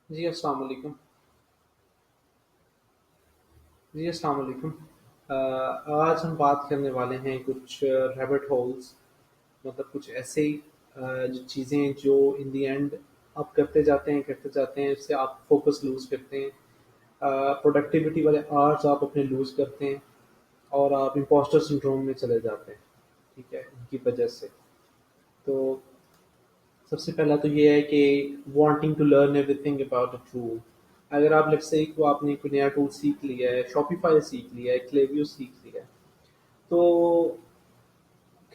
जी, अस्सलाम वालेकुम। जी, अस्सलाम वालेकुम। आज हम बात करने वाले हैं कुछ रैबिट होल्स, मतलब कुछ ऐसे ही जो चीज़ें जो इन द एंड आप करते जाते हैं, इससे आप फोकस लूज़ करते हैं। प्रोडक्टिविटी वाले आवर्स आप अपने लूज़ करते हैं और आप इम्पोस्टर सिंड्रोम में चले जाते हैं, ठीक है, इनकी वजह से। तो सबसे पहला तो ये है कि wanting to learn everything about a tool. अगर आप लेट्स से को आपने कोई नया टूल सीख लिया है, शॉपिफाई सीख लिया है, क्लेवियो सीख लिया है, तो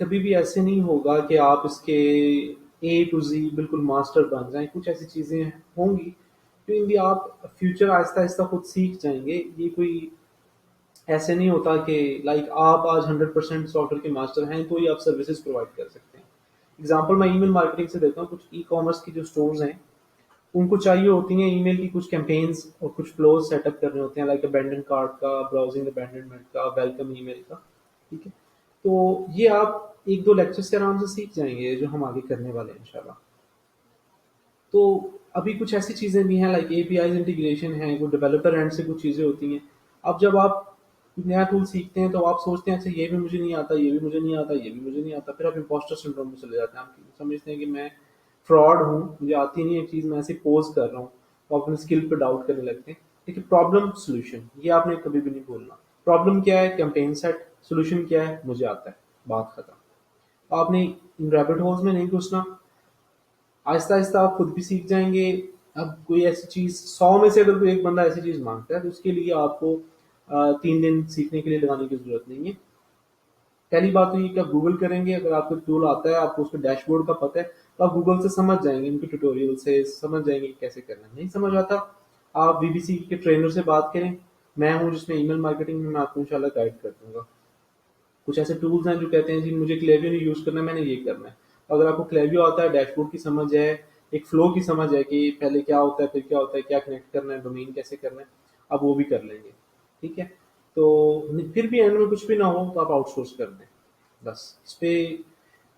कभी भी ऐसे नहीं होगा कि आप इसके ए टू जी बिल्कुल मास्टर बन जाएं। कुछ ऐसी चीज़ें होंगी जो इन आप फ्यूचर आहिस्ता आहिस्ता खुद सीख जाएंगे। ये कोई ऐसे नहीं होता कि लाइक आप आज 100% सॉफ्टवेयर के मास्टर हैं तो ही आप सर्विसेज प्रोवाइड कर सकते हैं। एग्जाम्पल मैं ईमेल मार्केटिंग से देता हूँ। कुछ ई कॉमर्स की जो स्टोर्स हैं, उनको चाहिए होती हैं ईमेल की कुछ कैंपेन्स और कुछ फ्लोज सेटअप करने होते हैं, लाइक अबेंडन कार्ट का, ब्राउजिंग अबेंडनमेंट का, वेलकम ईमेल का। ठीक है, तो ये आप एक दो लेक्चर से आराम से सीख जाएंगे, जो हम आगे करने वाले हैं इंशाल्लाह। तो अभी कुछ ऐसी चीज़ें भी हैं, लाइक एपीआई इंटीग्रेशन है, वो डेवलपर एंड से कुछ चीज़ें होती हैं। अब जब आप नया टूल सीखते हैं तो आप सोचते हैं अच्छा ये भी मुझे नहीं आता, ये भी मुझे नहीं आता, ये भी मुझे नहीं आता, फिर आप इम्पोस्टर सिंड्रोम में चले जाते हैं। आप समझते हैं कि मैं फ्रॉड हूँ, मुझे आती नहीं एक चीज़, मैं ऐसे पोज कर रहा हूँ। तो अपने स्किल पे डाउट करने लगते हैं। देखिए, प्रॉब्लम सोल्यूशन ये आपने कभी भी नहीं भूलना। प्रॉब्लम क्या है? Campaign set. सोल्यूशन क्या है? मुझे आता है। बात खत्म। आपने इन रैबिट होल्स में नहीं घुसना। आहिस्ता आहिस्ता आप खुद भी सीख जाएंगे। अब कोई ऐसी चीज़ 100 में से अगर कोई एक बंदा ऐसी चीज़ मांगता है तो उसके लिए आपको 3 दिन सीखने के लिए लगाने की ज़रूरत नहीं है। पहली बात तो ये कि आप गूगल करेंगे। अगर आपको टूल आता है, आपको उसके डैशबोर्ड का पता है, तो आप गूगल से समझ जाएंगे, उनके ट्यूटोरियल से समझ जाएंगे कि कैसे करना है। नहीं समझ आता, आप बीबीसी के ट्रेनर से बात करें। मैं हूँ जिसमें ईमेल मार्केटिंग में, मैं आपको इंशाल्लाह गाइड कर दूंगा। कुछ ऐसे टूल्स हैं जो कहते हैं जी मुझे क्लेवियो नहीं यूज़ करना, मैंने ये करना है। तो अगर आपको क्लेवियो आता है, डैशबोर्ड की समझ है, एक फ्लो की समझ है कि पहले क्या होता है, फिर क्या होता है, क्या कनेक्ट करना है, डोमेन कैसे करना है, आप वो भी कर लेंगे। ठीक है, तो फिर भी एंड में कुछ भी ना हो तो आप आउटसोर्स कर दें। बस इस पे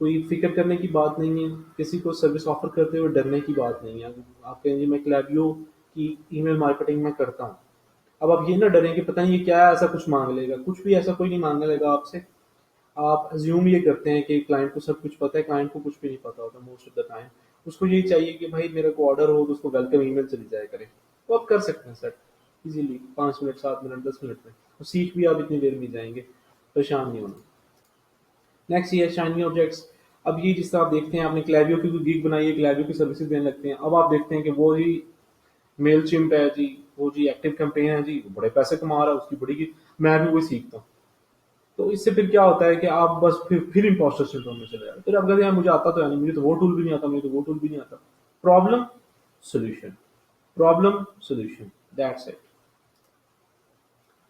कोई फिक्र करने की बात नहीं है। किसी को सर्विस ऑफर करते हुए डरने की बात नहीं है। आप कहेंगे मैं क्लेवियो की ईमेल मार्केटिंग में करता हूँ, अब आप ये ना डरें कि पता नहीं ये क्या है, ऐसा कुछ मांग लेगा। कुछ भी ऐसा कोई नहीं मांगने लेगा आपसे। आप अज्यूम ये करते हैं कि क्लाइंट को सब कुछ पता है। क्लाइंट को कुछ भी नहीं पता होता मोस्ट ऑफ द टाइम। उसको यही चाहिए कि भाई मेरे को ऑर्डर हो तो उसको वेलकम ईमेल चली जाया करे। तो आप कर सकते हैं sir, easily 5 minute, 7 minute, 10 minute में। तो सीख भी आप इतनी देर में जाएंगे, परेशान नहीं होना। नेक्स्ट ये शाइनी ऑब्जेक्ट्स। अब ये जिस तरह आप देखते हैं, आपने क्लैवियो की कोई गिग बनाई है, क्लैवियो की सर्विसेज देने लगते हैं। अब आप देखते हैं कि वो ही मेल चिम्प है जी, वो जी एक्टिव कैंपेन है जी, वो बड़े पैसे कमा रहा है, उसकी बड़ी मैं भी वही सीखता हूँ। तो इससे फिर क्या होता है कि आप बस फिर इम्पोस्टर सिंड्रोम में चले जाते हैं। फिर आप कहते हैं यार मुझे आता तो है नहीं, मुझे तो वो टूल भी नहीं आता, मुझे तो वो टूल भी नहीं आता। Problem solution, problem solution, that's it.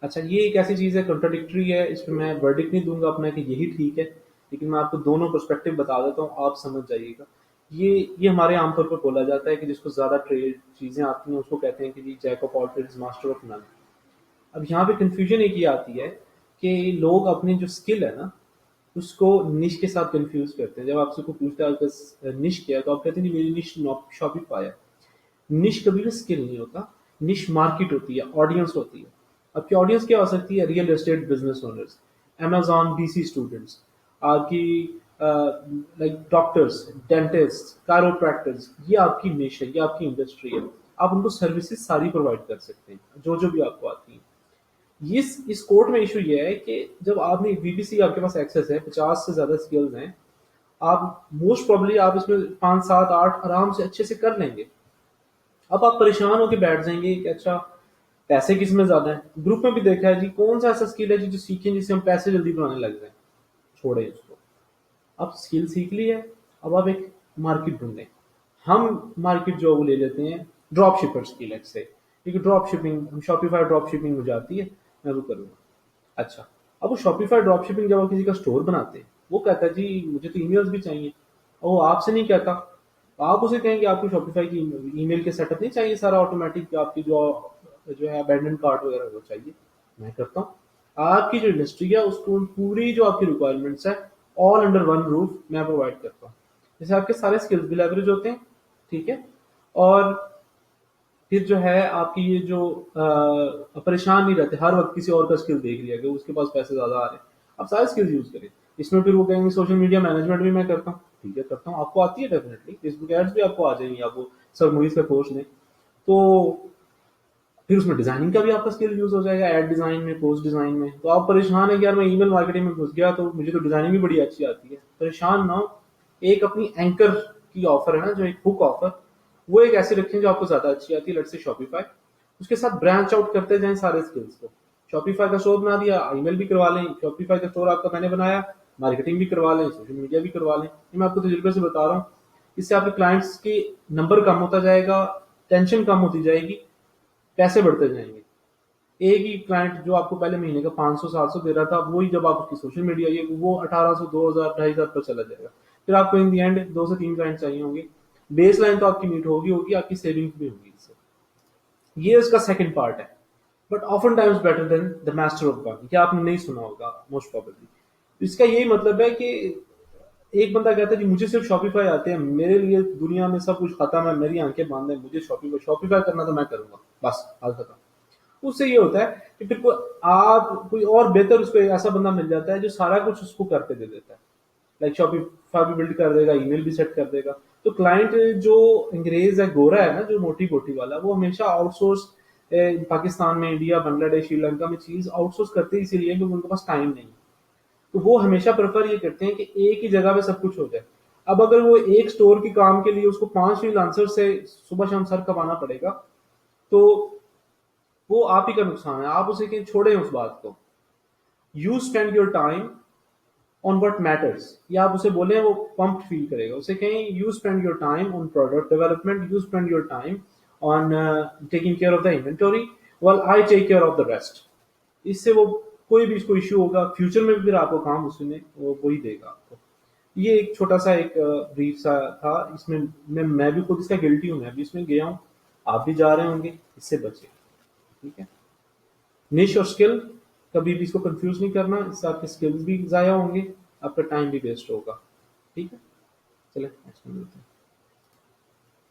अच्छा, ये एक ऐसी चीज़ है, कंट्राडिक्टरी है, इस पर मैं वर्डिक्ट नहीं दूंगा अपना कि यही ठीक है, लेकिन मैं आपको दोनों पर्सपेक्टिव बता देता हूँ, आप समझ जाइएगा। ये हमारे आमतौर पर बोला जाता है कि जिसको ज़्यादा ट्रेड चीज़ें आती हैं उसको कहते हैं कि जी jack of all trades master of none. अब यहाँ पे कंफ्यूजन एक ये आती है कि लोग अपनी जो स्किल है ना, उसको निश के साथ कंफ्यूज करते हैं। जब आपसे कोई पूछता है आपका निश क्या है, तो आप कहते हैं जी मेरी निश शॉपिफाई है। निश कभी भी स्किल नहीं होता। निश मार्केट होती है, ऑडियंस होती है। आपकी ऑडियंस क्या हो सकती है? Real estate business owners, Amazon BC students, आपकी लाइक डॉक्टर्स, डेंटिस्ट, कायरोप्रैक्टर्स। ये आपकी निश है, ये आपकी इंडस्ट्री है। आप उनको सर्विसेज सारी प्रोवाइड कर सकते हैं, जो जो भी आपको आती है। इस कोर्ट में इशू ये है कि जब आपने बीबीसी, आपके पास एक्सेस है, 50 से ज्यादा स्किल्स हैं, आप मोस्ट प्रोबेबली आप इसमें 5, 7, 8 आराम से अच्छे से कर लेंगे। अब आप परेशान होकर बैठ जाएंगे कि अच्छा पैसे किस में ज्यादा है। ग्रुप में भी देखा है जी, कौन सा ऐसा स्किल है जी जो सीखें जिससे हम पैसे जल्दी बनाने लग जाए। छोड़े इसको। अब स्किल सीख ली है, अब आप एक मार्केट ढूंढें। हम मार्केट जो वो ले लेते हैं ड्रॉप शिपर्स की, लेट्स से, क्योंकि drop shipping, Shopify drop shipping मुझे आती है, मैं वो करूँगा। अच्छा, अब वो शॉपिफाई ड्रॉप शिपिंग जब आप किसी का स्टोर बनाते हैं, वो कहता है जी मुझे तो ईमेल्स भी चाहिए, और वो आपसे नहीं कहता। तो आप उसे कहेंगे आपको शॉपिफाई की ईमेल के सेटअप नहीं चाहिए, सारा ऑटोमेटिक आपकी जो जो है अबेंडन कार्ट वगैरह वो चाहिए, मैं करता हूँ। आपकी जो इंडस्ट्री है उसको पूरी जो आपकी रिक्वायरमेंट्स है, ऑल अंडर वन रूफ मैं प्रोवाइड करता हूँ। जैसे आपके सारे स्किल्स भी लेवरेज होते हैं, ठीक है, और फिर जो है आपकी ये जो परेशान नहीं रहते हर वक्त किसी और का स्किल देख लिया कि उसके पास पैसे ज्यादा आ रहे हैं। आप सारे स्किल्स यूज करें। इसमें फिर वो कहेंगे सोशल मीडिया मैनेजमेंट भी मैं करता हूँ, ठीक है करता हूँ, आपको आती है डेफिनेटली, फेसबुक एड्स भी आपको आ जाएंगी, आप वो सब मूवीज का कोर्स लें तो फिर उसमें डिजाइनिंग का भी आपका स्किल यूज हो जाएगा, एड डिजाइन में, पोस्ट डिजाइन में। तो आप परेशान है कि यार मैं ईमेल मार्केटिंग में घुस गया तो मुझे तो डिजाइनिंग भी बड़ी अच्छी आती है, परेशान ना हो। एक अपनी एंकर की ऑफर है ना, जो एक हुक ऑफर, वो एक ऐसी रखें जो आपको ज्यादा अच्छी आती है, लेट्स से शॉपिफाई। उसके साथ ब्रांच आउट करते जाएं सारे स्किल्स को। शॉपिफाई का स्टोर बना दिया, ईमेल भी करवा लें, शॉपिफाई का स्टोर आपका मैंने बनाया, मार्केटिंग भी करवा लें, सोशल मीडिया भी करवा लें। ये मैं आपको तजुर्बे से बता रहा हूँ। इससे आपके क्लाइंट्स की नंबर कम होता जाएगा, टेंशन कम होती जाएगी, पैसे बढ़ते जाएंगे। एक ही क्लाइंट जो आपको पहले महीने का 500-700 दे रहा था, वही जब आप उसकी सोशल मीडिया ये वो 1800, 2000, 2500 पर चला जाएगा। फिर आपको इन दी एंड 2 से 3 क्लाइंट चाहिए होंगे। बेस लाइन तो आपकी मीट होगी होगी, आपकी सेविंग्स भी होगी इससे। ये उसका सेकंड पार्ट है। But often times better than the master of one, क्या आपने नहीं सुना होगा मोस्ट प्रोबेबली। इसका यही मतलब है कि एक बंदा कहता है जी मुझे सिर्फ शॉपिफाई आते हैं, मेरे लिए दुनिया में सब कुछ खत्म है, मेरी आंखें बंद है, मुझे शॉपिफाई शॉपिफाई करना तो मैं करूंगा, बस हाल खत्म। उससे ये होता है कि फिर आप कोई और बेहतर उसको एक ऐसा बंदा मिल जाता है जो सारा कुछ उसको करके दे देता है। लाइक शॉपिफाई भी बिल्ड कर देगा, ईमेल भी सेट कर देगा। तो क्लाइंट जो अंग्रेज है, गोरा है ना, जो मोटी बोटी वाला, वो हमेशा आउटसोर्स पाकिस्तान में, इंडिया, बांग्लादेश, श्रीलंका में चीज आउटसोर्स करते हैं, इसीलिए क्योंकि उनके पास टाइम नहीं। तो वो हमेशा प्रेफर ये करते हैं कि एक ही जगह पे सब कुछ हो जाए। अब अगर वो एक स्टोर के काम के लिए उसको 5 फ्रीलांसर से सुबह शाम सर कमाना पड़ेगा, तो वो आप ही का नुकसान है। आप उसे कहीं छोड़ें उस बात को। You spend your time on what matters, या आप उसे बोले वो पंप फील करेगा। उसे कहें you spend your time on product development, you spend your time on taking care of the inventory, well I take care of the rest. इससे वो कोई भी इसको इश्यू होगा फ्यूचर में भी फिर आपको काम उसने वो वही देगा आपको। ये एक छोटा सा एक ब्रीफ सा था। इसमें मैं भी खुद इसका गिल्टी हूँ, मैं भी इसमें गया हूँ, आप भी जा रहे होंगे, इससे बचे। ठीक है। निश और स्किल, कभी भी इसको कंफ्यूज नहीं करना, इससे आपके स्किल्स भी जाया होंगे, आपका टाइम भी वेस्ट होगा। ठीक है, चले नेक्स्ट में मिलते हैं।